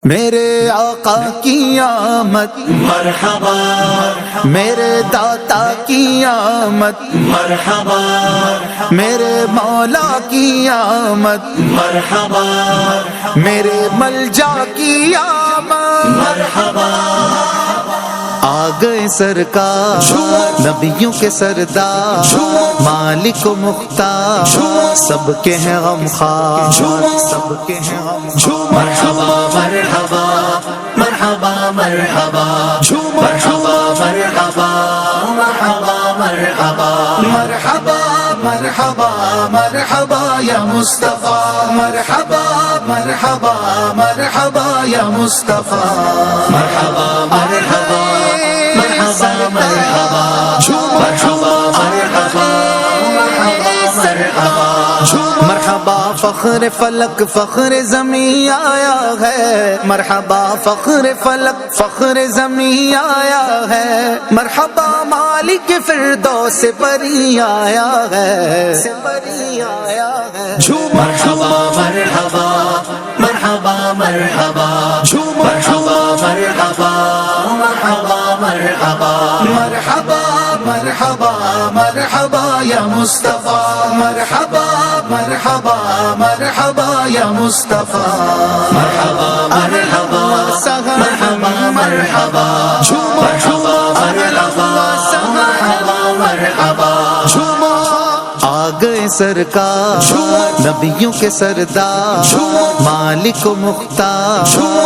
میرے آقا کی آمد مرحبا میرے داتا کی آمد مرحبا میرے مولا کی آمد مرحبا میرے ملجا کی آمد مرحبا آ گئے سرکار نبیوں کے سردار مالک و مختار سب کے ہیں غمخوار سب کے ہیں غمخوار مرحبا مرحبا مرحبا مرحبا مرحبا مرحبا مرحبا مرحبا مرحبا مرحبا مرحبا یا مصطفیٰ مرحبا مرحبا مرحبا یا مصطفیٰ مرحبا مرحبا مرحبا مرحبا مرحبا مرحبا مرحبا مرحبا فخر فلک فخر زمین آیا ہے مرحبا فخر فلک فخر زمین آیا ہے مرحبا مالک فردوس بری آیا ہے بری آیا ہے مرحبا مرحبا مرحبا مرحبا مرحبا مرحبا مرحبا مرحبا مرحبا مرحبا مرحبا یا مصطفیٰ مرحبا مرحبا مرحبا یا مصطفیٰ مرحبا مرحبا مرحبا مرحبا مرحبا مرحبا مرحبا آ گئے سرکار نبیوں کے سردار مالک و مختار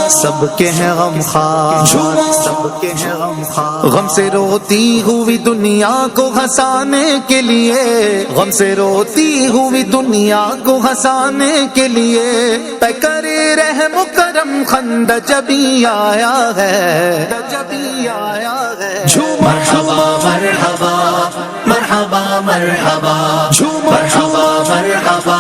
سب کے ہیں غمخوار سب کے ہیں غمخوار غم سے روتی ہوئی دنیا کو ہنسانے کے لیے غم سے روتی ہوئی دنیا کو ہنسانے کے لیے کرے رحم و کرم خند جبی آیا ہے جبی آیا ہے مرحبا مرحبا مرحبا مرحبا مرحبا مرحبا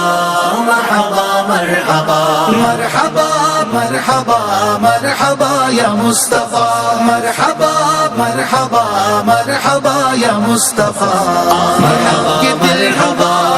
مرحبا مرحبا مرحبا مرحبا مرحبا یا مصطفیٰ مرحبا مرحبا مرحبا یا مصطفیٰ مرحبا مرحبا